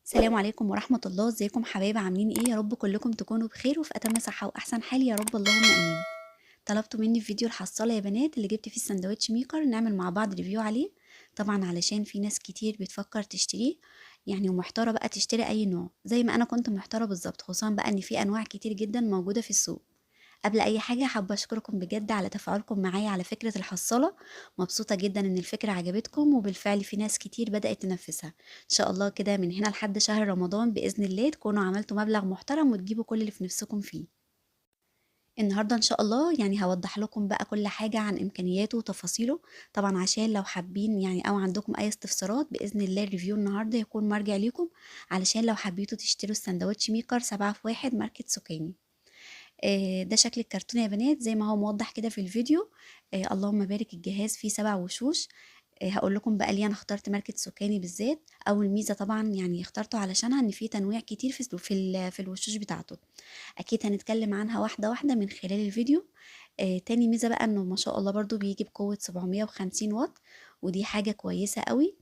السلام عليكم ورحمة الله، ازيكم حبايب عاملين ايه؟ يا رب كلكم تكونوا بخير وفي أتم صحة وأحسن حال يا رب اللهم آمين. طلبتوا مني في فيديو الحصالة يا بنات اللي جبت فيه الساندوتش ميكر نعمل مع بعض ريفيو عليه. طبعا علشان في ناس كتير بتفكر تشتريه، يعني ومحتارة بقى تشتري أي نوع زي ما أنا كنت محتارة بالظبط، خصوصا بقى إن في أنواع كتير جدا موجودة في السوق. قبل اي حاجه حابه اشكركم بجد على تفاعلكم معايا على فكره الحصاله. مبسوطه جدا ان الفكره عجبتكم وبالفعل في ناس كتير بدات تنفذها. ان شاء الله كده من هنا لحد شهر رمضان باذن الله تكونوا عملتوا مبلغ محترم وتجيبوا كل اللي في نفسكم فيه. النهارده ان شاء الله يعني هوضح لكم بقى كل حاجه عن امكانياته وتفاصيله. طبعا عشان لو حابين يعني او عندكم اي استفسارات باذن الله الريفيو النهارده يكون مرجع ليكم، علشان لو حبيتوا تشتروا السندوتش ميكر 7 في 1 ماركة سوكاني. ده شكل الكرتون يا بنات زي ما هو موضح كده في الفيديو. اللهم بارك الجهاز فيه 7 وشوش. هقول لكم بقى ليه انا اخترت ماركة سوكاني بالذات. اول ميزة طبعا يعني اخترته علشانها ان فيه تنويع كتير في الوشوش بتاعته. اكيد هنتكلم عنها واحدة واحدة من خلال الفيديو. تاني ميزة بقى انه ما شاء الله برضو بيجي بقوة 750 واط، ودي حاجة كويسة قوي.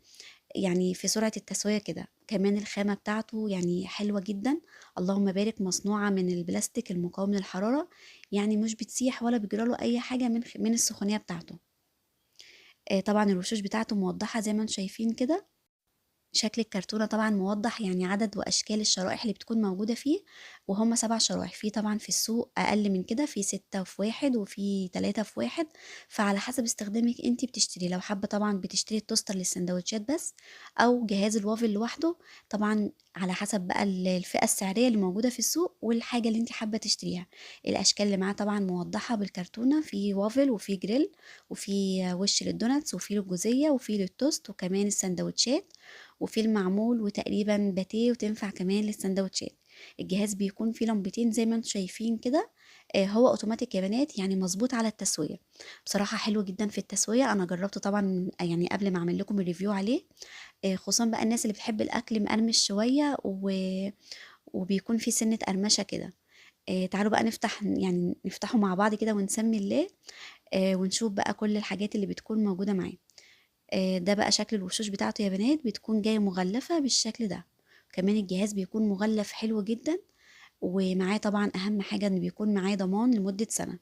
يعني في سرعة التسوية كده، كمان الخامة بتاعته يعني حلوة جدا. اللهم بارك، مصنوعة من البلاستيك المقاوم للحرارة، يعني مش بتسيح ولا بيجراله أي حاجة من السخونية بتاعته. طبعا الوشوش بتاعته موضحة زي ما انتم شايفين كده. شكل الكرتونة طبعا موضح يعني عدد وأشكال الشرائح اللي بتكون موجودة فيه، وهم 7 شرائح. في طبعا في السوق أقل من كده، في 6 في 1 وفي 3 في 1. فعلى حسب استخدامك انتي بتشتري، لو حابة طبعا بتشتري التوستر للسندوتشات بس، أو جهاز الوافل لوحده. طبعا على حسب بقى الفئة السعرية اللي موجودة في السوق والحاجة اللي انتي حابة تشتريها. الأشكال اللي معاه طبعا موضحة بالكرتونة، في وافل وفي جريل وفي وش للدوناتس وفي للجوزية وفي للتوست وكمان السندوتشات وفي المعمول وتقريبا باتيه وتنفع كمان للسندوتشات. الجهاز بيكون فيه لمبتين زي ما انتم شايفين كده. هو اوتوماتيك يا بنات، يعني مظبوط على التسوية. بصراحة حلو جدا في التسوية، انا جربته طبعا يعني قبل ما اعمل لكم الريفيو عليه. خصوصا بقى الناس اللي بتحب الاكل مقرمش شوية وبيكون فيه سنة قرمشة كده. تعالوا بقى نفتحه مع بعض كده ونسمي الله. ونشوف بقى كل الحاجات اللي بتكون موجودة معاه. ده بقى شكل الوشوش بتاعته يا بنات، بتكون جاية مغلفة بالشكل ده. كمان الجهاز بيكون مغلف حلو جدا، ومعاه طبعا أهم حاجة إن بيكون معاه ضمان لمدة سنة.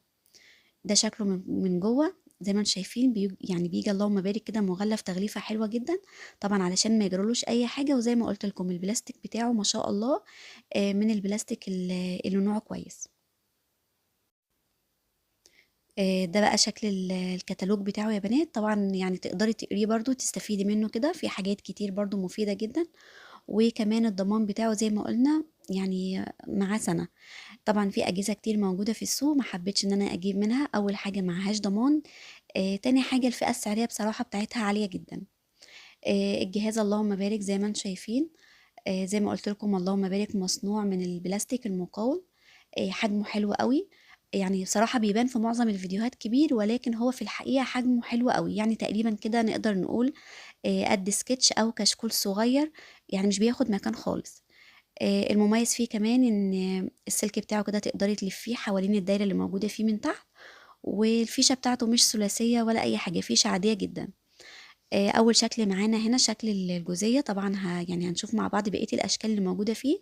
ده شكله من جوه زي ما انتم شايفين، يعني بيجي اللهم بارك كده مغلف تغليفة حلوة جدا. طبعا علشان ما يجرالوش أي حاجة، وزي ما قلت لكم البلاستيك بتاعه ما شاء الله من البلاستيك اللي نوعه كويس. ده بقى شكل الكتالوج بتاعه يا بنات. طبعا يعني تقدري تقريه برضو تستفيدي منه كده، في حاجات كتير برضو مفيدة جدا. وكمان الضمان بتاعه زي ما قلنا يعني معاه سنة. طبعا في أجهزة كتير موجودة في السوق، ما حبيتش ان انا اجيب منها. اول حاجة معهاش ضمان. تاني حاجة الفئة السعرية بصراحة بتاعتها عالية جدا. الجهاز اللهم بارك زي ما انتم شايفين. زي ما قلت لكم اللهم بارك مصنوع من البلاستيك المقاوم. حجمه حلو قوي. يعني بصراحة بيبان في معظم الفيديوهات كبير، ولكن هو في الحقيقة حجمه حلو قوي، يعني تقريبا كده نقدر نقول قد سكتش او كشكول صغير. يعني مش بياخد مكان خالص. المميز فيه كمان ان السلك بتاعه كده تقدري تلفيه حوالين الدايرة اللي موجودة فيه من تحت. والفيشة بتاعته مش ثلاثية ولا اي حاجة، فيشة عادية جدا. اول شكل معانا هنا شكل الجوزية. طبعا يعني هنشوف مع بعض بقية الاشكال اللي موجودة فيه.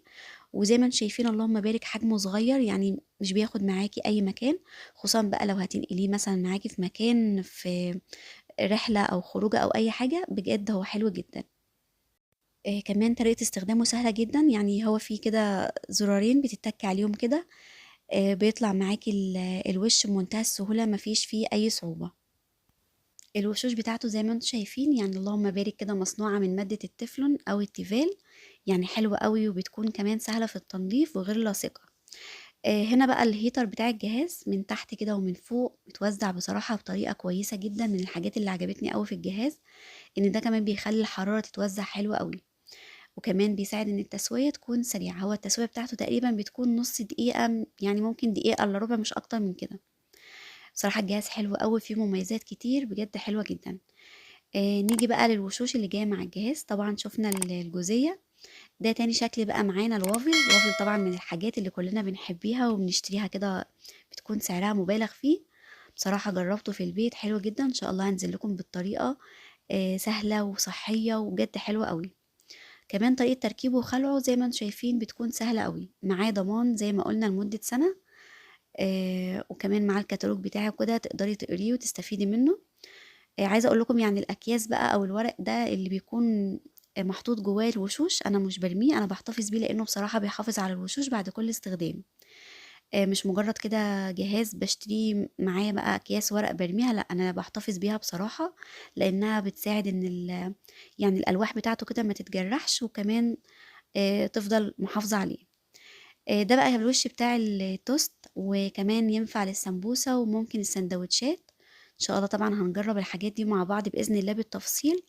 وزي ما انتم شايفين اللهم بارك حجمه صغير، يعني مش بياخد معاكي اي مكان. خصوصا بقى لو هتنقليه مثلا معاكي في مكان، في رحلة او خروجة او اي حاجة، بجد هو حلو جدا. كمان طريقة استخدامه سهلة جدا، يعني هو فيه كده زرارين بتتك عليهم كده. بيطلع معاكي الوش بمنتهى السهولة، مفيش فيه أي صعوبة. الوشوش بتاعته زي ما انتم شايفين يعني اللهم بارك كده مصنوعة من مادة التeflon أو التيفال. يعني حلوة قوي، وبتكون كمان سهلة في التنظيف وغير لاصقة. هنا بقى الهيتر بتاع الجهاز من تحت كده ومن فوق متوزع بصراحة بطريقة كويسة جدا. من الحاجات اللي عجبتني قوي في الجهاز ان ده كمان بيخلي الحرارة تتوزع حلوة قوي. وكمان بيساعد ان التسوية تكون سريعة. هو التسوية بتاعته تقريبا بتكون نص دقيقة، يعني ممكن دقيقة الا ربع، مش اكتر من كده. بصراحة الجهاز حلو قوي، فيه مميزات كتير بجد حلوة جدا. نيجي بقى للوشوش اللي جاية مع الجهاز. طبعا شفنا الجوزية. ده تاني شكل بقى معانا الوافل طبعا من الحاجات اللي كلنا بنحبيها وبنشتريها كده، بتكون سعرها مبالغ فيه. بصراحة جربته في البيت حلو جدا، ان شاء الله هنزل لكم بالطريقة. سهلة وصحية وبجد حلوة قوي. كمان طريقة تركيبه وخلعه زي ما انتم شايفين بتكون سهلة قوي، معاه ضمان زي ما قلنا لمدة سنة. وكمان مع الكتالوج بتاعه كده تقدري تقريه وتستفيدي منه. عايزة اقول لكم يعني الاكياس بقى او الورق ده اللي بيكون محطوط جواه الوشوش، انا مش برميه، انا بحتفظ بيه لانه بصراحة بيحافظ على الوشوش بعد كل استخدام. مش مجرد كده جهاز بشتريه معايا بقى اكياس ورق برميها، لا انا بحتفظ بيها بصراحة، لانها بتساعد ان يعني الالواح بتاعته كده ما تتجرحش، وكمان تفضل محافظة عليه. ده بقى الوش بتاع التوست، وكمان ينفع للسمبوسة وممكن السندوتشات. ان شاء الله طبعا هنجرب الحاجات دي مع بعض بإذن الله بالتفصيل.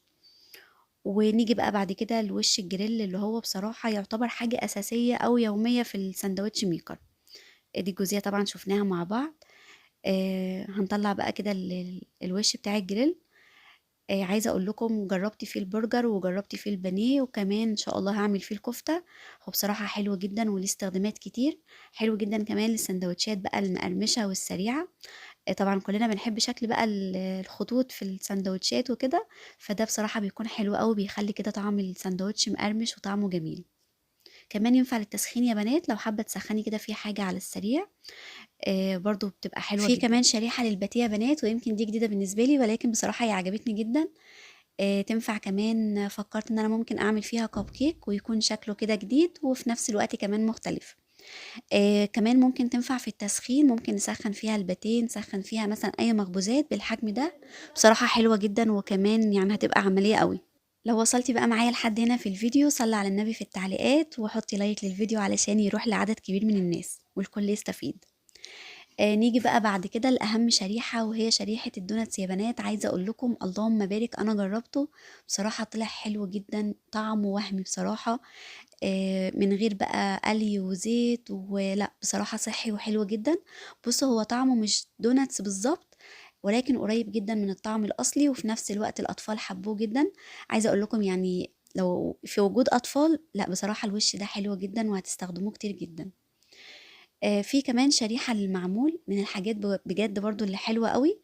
ونيجي بقى بعد كده الوش الجريل اللي هو بصراحة يعتبر حاجة أساسية أو يومية في الساندوتش ميكر. دي الجزئية طبعا شفناها مع بعض. هنطلع بقى كده الوش بتاع الجريل. عايزة اقول لكم جربت فيه البرجر وجربت فيه البانيه، وكمان ان شاء الله هعمل فيه الكفتة. هو بصراحة حلو جدا وليه استخدامات كتير. حلو جدا كمان للسندوتشات بقى المقرمشة والسريعة. طبعا كلنا بنحب شكل بقى الخطوط في السندوتشات وكده. فده بصراحة بيكون حلو قوي، بيخلي كده طعم السندوتش مقرمش وطعمه جميل. كمان ينفع للتسخين يا بنات، لو حابة تسخني كده في حاجة على السريع. برضو بتبقى حلوة في جدا. كمان شريحة للباتيه يا بنات، ويمكن دي جديدة بالنسبة لي ولكن بصراحة هي عجبتني جدا. تنفع كمان، فكرت ان انا ممكن اعمل فيها كب كيك ويكون شكله كده جديد وفي نفس الوقت كمان مختلف. كمان ممكن تنفع في التسخين، ممكن نسخن فيها الباتيه، نسخن فيها مثلا اي مخبوزات بالحجم ده. بصراحة حلوة جدا، وكمان يعني هتبقى عملية قوي. لو وصلتي بقى معايا لحد هنا في الفيديو، صلي على النبي في التعليقات وحطي لايك للفيديو علشان يروح لعدد كبير من الناس والكل يستفيد. نيجي بقى بعد كده لأهم شريحة، وهي شريحة الدوناتس يا بنات. عايزة أقول لكم اللهم بارك، أنا جربته بصراحة طلع حلو جدا، طعمه وهمي بصراحة. من غير بقى قلي وزيت، ولا بصراحة صحي وحلو جدا. بصوا هو طعمه مش دوناتس بالظبط، ولكن قريب جدا من الطعم الأصلي، وفي نفس الوقت الأطفال حبوه جدا. عايزة أقول لكم يعني لو في وجود أطفال، لا بصراحة الوش ده حلو جدا وهتستخدموه كتير جدا. في كمان شريحة للمعمول من الحاجات بجد برضو اللي حلوة قوي.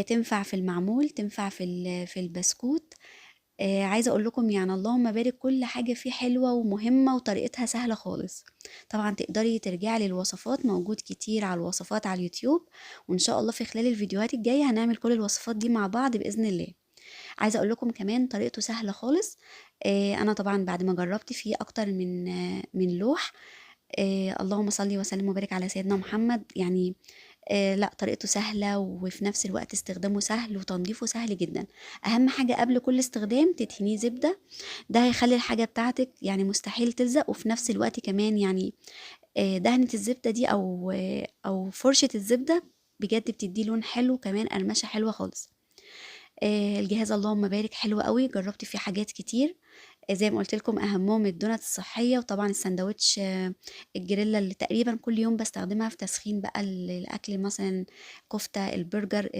تنفع في المعمول، تنفع في البسكوت. عايزة اقول لكم يعني اللهم بارك، كل حاجة فيه حلوة ومهمة وطريقتها سهلة خالص. طبعا تقدري ترجعي للوصفات، موجود كتير على الوصفات على اليوتيوب. وان شاء الله في خلال الفيديوهات الجاية هنعمل كل الوصفات دي مع بعض بإذن الله. عايزة اقول لكم كمان طريقته سهلة خالص. انا طبعا بعد ما جربت فيه اكتر من لوح. اللهم صل وسلم وبارك على سيدنا محمد يعني. لا طريقته سهلة، وفي نفس الوقت استخدامه سهل وتنظيفه سهل جدا. اهم حاجة قبل كل استخدام تدهنيه زبدة، ده هيخلي الحاجة بتاعتك يعني مستحيل تلزق، وفي نفس الوقت كمان يعني دهنة الزبدة دي او فرشة الزبدة بجد بتدي لون حلو، كمان قرمشة حلوة خالص. الجهاز اللهم بارك حلو قوي، جربت فيه حاجات كتير. زي ما قلت لكم اهمهم الدونات الصحيه، وطبعا الساندوتش الجريلا اللي تقريبا كل يوم بستخدمها في تسخين بقى الاكل، مثلا كفته، البرجر،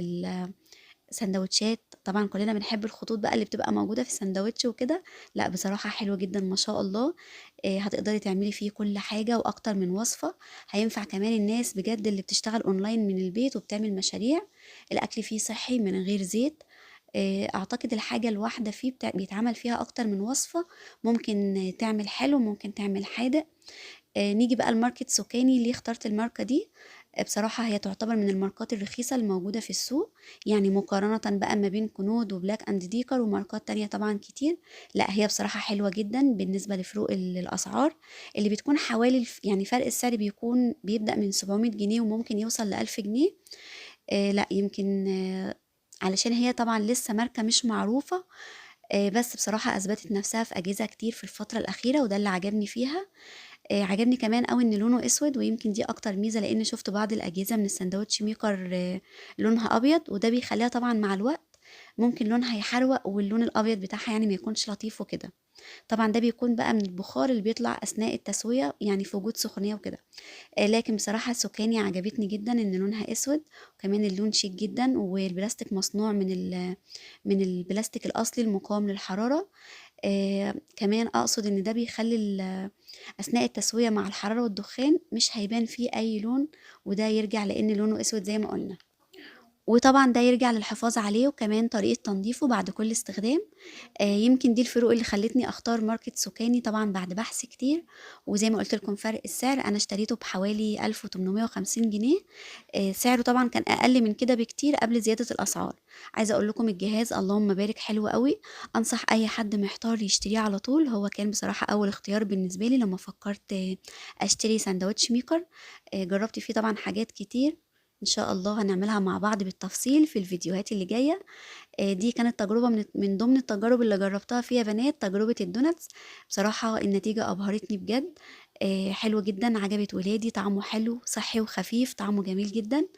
السندوتشات. طبعا كلنا بنحب الخطوط بقى اللي بتبقى موجوده في الساندوتش وكده. لا بصراحه حلو جدا ما شاء الله. هتقدري تعملي فيه كل حاجه واكتر من وصفه. هينفع كمان الناس بجد اللي بتشتغل اونلاين من البيت وبتعمل مشاريع. الاكل فيه صحي من غير زيت. اعتقد الحاجة الواحدة فيه بيتعمل فيها اكتر من وصفة. ممكن تعمل حلو، ممكن تعمل حادق. نيجي بقى الماركة سوكاني، ليه اخترت الماركة دي؟ بصراحة هي تعتبر من الماركات الرخيصة الموجودة في السوق، يعني مقارنة بقى ما بين كنود وبلاك اند ديكر وماركات تانية طبعا كتير. لا هي بصراحة حلوة جدا بالنسبة لفروق الأسعار اللي بتكون حوالي يعني فرق السعر بيكون بيبدأ من 700 جنيه وممكن يوصل ل1000 جنيه. لا يمكن علشان هي طبعا لسه ماركة مش معروفة. بس بصراحة أثبتت نفسها في أجهزة كتير في الفترة الأخيرة، وده اللي عجبني فيها. عجبني كمان قوي إن لونه أسود، ويمكن دي أكتر ميزة، لأن شفت بعض الأجهزة من الساندوتش ميكر لونها أبيض، وده بيخليها طبعا مع الوقت ممكن لونها يحروق، واللون الأبيض بتاعها يعني ما يكونش لطيف وكده. طبعا ده بيكون بقى من البخار اللي بيطلع أثناء التسوية، يعني في وجود سخونية وكده. لكن بصراحة السوكاني عجبتني جدا ان لونها اسود، وكمان اللون شيك جدا، والبلاستيك مصنوع من البلاستيك الاصلي المقاوم للحرارة. كمان اقصد ان ده بيخلي اثناء التسوية مع الحرارة والدخان مش هيبان فيه اي لون، وده يرجع لان لونه اسود زي ما قلنا. وطبعا ده يرجع للحفاظ عليه وكمان طريقة تنظيفه بعد كل استخدام. يمكن دي الفروق اللي خلتني اختار ماركة سوكاني طبعا بعد بحث كتير. وزي ما قلت لكم فرق السعر، انا اشتريته بحوالي 1850 جنيه. سعره طبعا كان اقل من كده بكتير قبل زيادة الاسعار. عايزة اقول لكم الجهاز اللهم بارك حلو قوي. انصح اي حد محتار يشتريه على طول، هو كان بصراحة اول اختيار بالنسبة لي لما فكرت اشتري ساندوتش ميكر. جربت فيه طبعا حاجات كتير، ان شاء الله هنعملها مع بعض بالتفصيل في الفيديوهات اللي جاية. دي كانت تجربة من ضمن التجارب اللي جربتها فيها يا بنات، تجربة الدوناتس. بصراحة النتيجة أبهرتني بجد. حلوة جدا، عجبت ولادي، طعمه حلو صحي وخفيف، طعمه جميل جدا.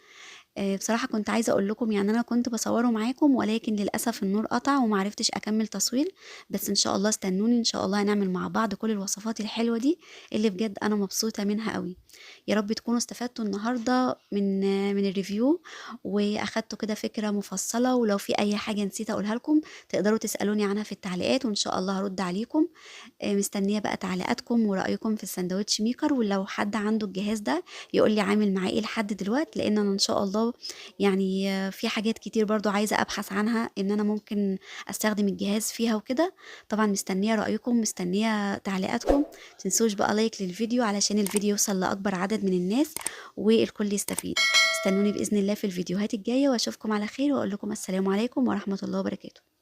بصراحة كنت عايزة أقول لكم يعني أنا كنت باصوّره معاكم، ولكن للأسف النور قطع وما عرفتش أكمّل تصوير. بس إن شاء الله استنوني، إن شاء الله هنعمل مع بعض كل الوصفات الحلوة دي، اللي بجد أنا مبسوطة منها أوي. يا رب تكونوا استفدتوا النهارده من الreview وأخدتوا كده فكرة مفصلة، ولو في أي حاجة نسيت أقولها لكم تقدروا تسألوني عنها في التعليقات وإن شاء الله هارُد عليكم. مستنية بقى تعليقاتكم ورأيكم في الساندوتش ميكر، ولو حد عنده الجهاز ده يقول لي عامل معاه إيه لحد دلوقتي، لإن أنا إن شاء الله يعني في حاجات كتير برضه عايزة أبحث عنها إن أنا ممكن أستخدم الجهاز فيها وكده. طبعًا مستنية رأيكم، مستنية تعليقاتكم. ما تنسوش بقى لايك للفيديو علشان الفيديو يوصل لأكبر عدد من الناس والكل يستفيد. استنوني بإذن الله في الفيديوهات الجاية وأشوفكم على خير وأقول لكم السلام عليكم ورحمة الله وبركاته.